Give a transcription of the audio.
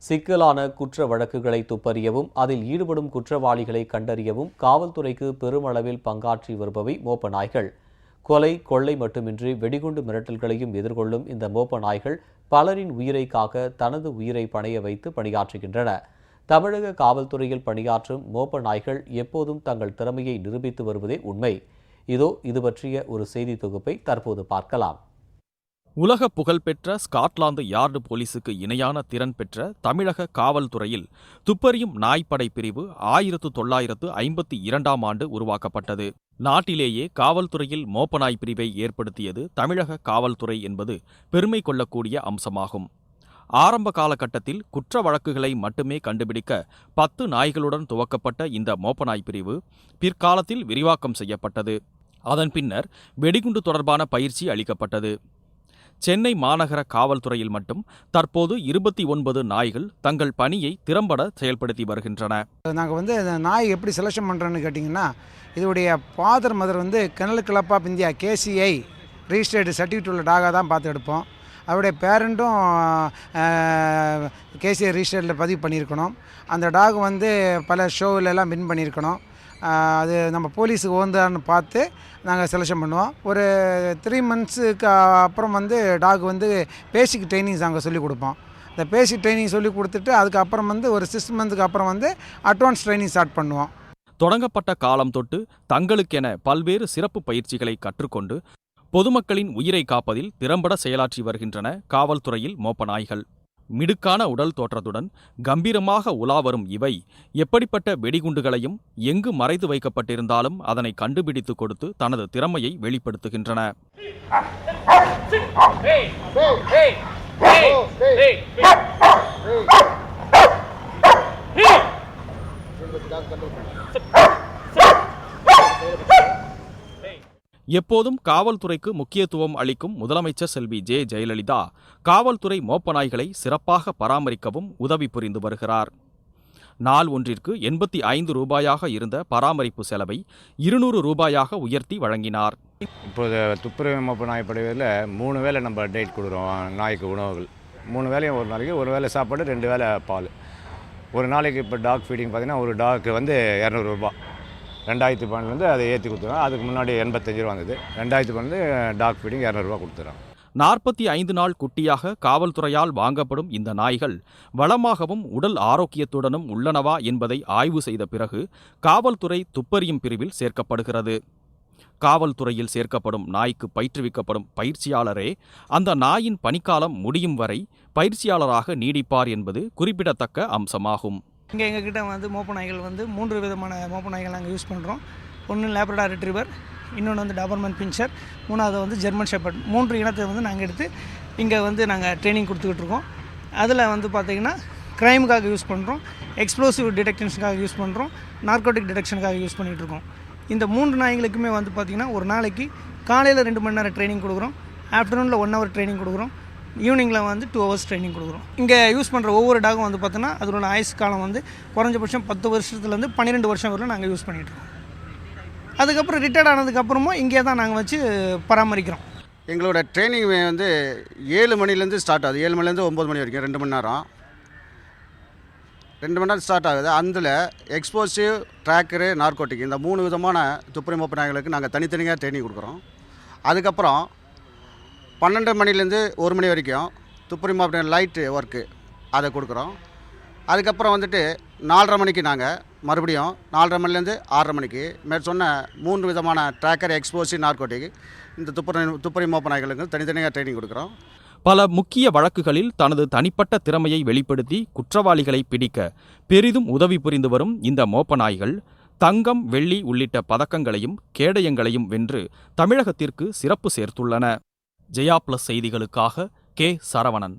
சிக்கலான குற்ற வழக்குகளை துப்பறியவும் அதில் ஈடுபடும் குற்றவாளிகளை கண்டறியவும் காவல்துறைக்கு பெருமளவில் பங்காற்றி வருபவை மோப்ப நாய்கள். கொலை, கொள்ளை மட்டுமின்றி வெடிகுண்டு மிரட்டல்களையும் எதிர்கொள்ளும் இந்த மோப்ப நாய்கள் பலரின் உயிரை காக்க தனது உயிரை பணைய வைத்து பணியாற்றுகின்றன. தமிழக காவல்துறையில் பணியாற்றும் மோப்ப நாய்கள் எப்போதும் தங்கள் திறமையை நிரூபித்து வருவதே உண்மை. இது பற்றிய ஒரு செய்தி தொகுப்பை தற்போது பார்க்கலாம். உலக புகழ்பெற்ற ஸ்காட்லாந்து யார்டு போலீசுக்கு இணையான திறன் பெற்ற தமிழக காவல்துறையில் துப்பறியும் நாய்ப்படை பிரிவு 1952ஆம் ஆண்டு உருவாக்கப்பட்டது. நாட்டிலேயே காவல்துறையில் மோப்பநாய் பிரிவை ஏற்படுத்தியது தமிழக காவல்துறை என்பது பெருமை கொள்ளக்கூடிய அம்சமாகும். ஆரம்ப காலகட்டத்தில் குற்ற வழக்குகளை மட்டுமே கண்டுபிடிக்க 10 நாய்களுடன் துவக்கப்பட்ட இந்த மோப்பநாய் பிரிவு பிற்காலத்தில் விரிவாக்கம் செய்யப்பட்டது. அதன் பின்னர் வெடிகுண்டு தொடர்பான பயிற்சி அளிக்கப்பட்டது. சென்னை மாநகர காவல்துறையில் மட்டும் தற்போது 29 நாய்கள் தங்கள் பணியை திறம்பட செயல்படுத்தி வருகின்றன. நாங்கள் இந்த நாய் எப்படி செலெக்ஷன் பண்ணுறோன்னு கேட்டிங்கன்னா, இதோடைய father mother kennel club of India KCI registered certificate உள்ள டாகாக தான் பார்த்து எடுப்போம். அவருடைய பேரண்ட்டும் KCI ரிஜிஸ்டர்டில் பதிவு பண்ணியிருக்கணும். அந்த டாக் பல ஷோவிலெல்லாம் வின் பண்ணியிருக்கணும். அது நம்ம போலீஸுக்கு ஓந்தான்னு பார்த்து நாங்கள் செலெக்ஷன் பண்ணுவோம். ஒரு 3 மந்த்ஸுக்கு அப்புறம் டாக் பேசிக் ட்ரைனிங்ஸ் நாங்கள் சொல்லிக் கொடுப்போம். இந்த பேசிக் ட்ரைனிங் சொல்லி கொடுத்துட்டு அதுக்கப்புறம் ஒரு 6 மந்த்துக்கு அப்புறம் அட்வான்ஸ் ட்ரைனிங் ஸ்டார்ட் பண்ணுவோம். தொடங்கப்பட்ட காலம் தொட்டு தங்களுக்கென பல்வேறு சிறப்பு பயிற்சிகளை கற்றுக்கொண்டு பொதுமக்களின் உயிரை காப்பதில் திறம்பட செயலாற்றி வருகின்றன காவல்துறையில் மோப்ப நாய்கள். மிடுக்கான உடல் தோற்றத்துடன் கம்பீரமாக உலா வரும் இவை எப்படிப்பட்ட வெடிகுண்டுகளையும் எங்கு மறைத்து வைக்கப்பட்டிருந்தாலும் அதனை கண்டுபிடித்து கொடுத்து தனது திறமையை வெளிப்படுத்துகின்றன. எப்போதும் காவல்துறைக்கு முக்கியத்துவம் அளிக்கும் முதலமைச்சர் செல்வி ஜெயலலிதா காவல்துறை மோப்ப நாய்களை சிறப்பாக பராமரிக்கவும் உதவி புரிந்து வருகிறார். நாள் ஒன்றிற்கு 85 ரூபாயாக இருந்த பராமரிப்பு செலவை 200 ரூபாயாக உயர்த்தி வழங்கினார். இப்போது துப்புரவு மோப்ப நாய் படையில் 3 வேளை நம்ம டேட் கொடுக்குறோம். நாய்க்கு உணவுகள் 3 வேளையும், ஒரு நாளைக்கு 1 வேளை சாப்பாடு, 2 வேளை பால். ஒரு நாளைக்கு இப்போ டாக் ஃபீடிங் பார்த்திங்கன்னா ஒரு டாக்கு 200 ரூபா. 2012 அதை ஏற்றி கொடுத்துருவோம். அதுக்கு முன்னாடி 85 ரூபா வந்தது. 2012 டாக் ஃபீடிங் 200 ரூபா கொடுத்துறோம். 45 நாள் குட்டியாக காவல்துறையால் வாங்கப்படும் இந்த நாய்கள் வளமாகவும் உடல் ஆரோக்கியத்துடனும் உள்ளனவா என்பதை ஆய்வு செய்த பிறகு காவல்துறை துப்பறியும் பிரிவில் சேர்க்கப்படுகிறது. காவல்துறையில் சேர்க்கப்படும் நாய்க்கு பயிற்றுவிக்கப்படும் பயிற்சியாளரே அந்த நாயின் பணிக்காலம் முடியும் வரை பயிற்சியாளராக நீடிப்பார் என்பது குறிப்பிடத்தக்க அம்சமாகும். இங்கே எங்ககிட்ட மோப்ப நாய்கள் 3 விதமான மோப்ப நாய்கள் நாங்கள் யூஸ் பண்ணுறோம். ஒன்று லேப்ரடார் ரெட்ரீவர், இன்னொன்று டாபர்மன் பின்ச்சர், மூணாவது ஜெர்மன் ஷெப்பர்ட். 3 இனத்தை நாங்கள் எடுத்து இங்கே நாங்கள் ட்ரைனிங் கொடுத்துக்கிட்டு இருக்கோம். அதில் பார்த்திங்கன்னா க்ரைமுக்காக யூஸ் பண்ணுறோம், எக்ஸ்ப்ளோசிவ் டிடெக்ஷன்ஸுக்காக யூஸ் பண்ணுறோம், நார்கோட்டிக் டிடெக்ஷனுக்காக யூஸ் பண்ணிகிட்ருக்கோம். இந்த 3 நாய்களுக்குமே பார்த்திங்கன்னா ஒரு நாளைக்கு காலையில் 2 மணி நேரம் ட்ரைனிங் கொடுக்குறோம், ஆஃப்டர்நூனில் 1 ஹவர் ட்ரைனிங் கொடுக்குறோம், ஈவினிங்கில் 2 ஹவர்ஸ் ட்ரைனிங் கொடுக்குறோம். இங்கே யூஸ் பண்ணுற ஒவ்வொரு டாகும் பார்த்தோன்னா அதோட ஆயுஸ் காலம் குறைஞ்சபட்சம் 10 வருஷத்துலேருந்து 12 வருஷம் வரலும் நாங்கள் யூஸ் பண்ணிகிட்ருக்கோம். அதுக்கப்புறம் ரிட்டையர்ட் ஆனதுக்கப்புறமும் இங்கே தான் நாங்கள் வச்சு பராமரிக்கிறோம். எங்களோட ட்ரைனிங் 7 மணிலேருந்து ஸ்டார்ட் ஆகுது. 7 மணிலேருந்து 9 மணி வரைக்கும் 2 மணி நேரம். 2 மணி நேரம் ஸ்டார்ட் ஆகுது. அதில் எக்ஸ்ப்ளோசிவ், ட்ராக்கரு, நார்கோட்டிக் இந்த 3 விதமான துப்புரவு மோப்ப நாய்களுக்கு நாங்கள் தனித்தனியாக ட்ரைனிங் கொடுக்குறோம். அதுக்கப்புறம் 12 மணிலேருந்து 1 மணி வரைக்கும் துப்புரவு மோப்ப லைட்டு ஒர்க்கு அதை கொடுக்குறோம். அதுக்கப்புறம் 4:30 மணிக்கு நாங்கள் மறுபடியும் 4:30 மணிலேருந்து 6:30 மணிக்கு சொன்ன 3 விதமான ட்ராக்கர், எக்ஸ்ப்ளோசிவ், நார்கோட்டிக் இந்த துப்புரவு மோப்ப நாய்களுக்கு தனித்தனியாக ட்ரைனிங் கொடுக்குறோம். பல முக்கிய வழக்குகளில் தனது தனிப்பட்ட திறமையை வெளிப்படுத்தி குற்றவாளிகளை பிடிக்க பெரிதும் உதவி புரிந்து வரும் இந்த மோப்ப நாய்கள் தங்கம், வெள்ளி உள்ளிட்ட பதக்கங்களையும் கேடயங்களையும் வென்று தமிழகத்திற்கு சிறப்பு சேர்த்துள்ளன. ஜெயா பிளஸ் செய்திகளுக்காக கே. சரவணன்.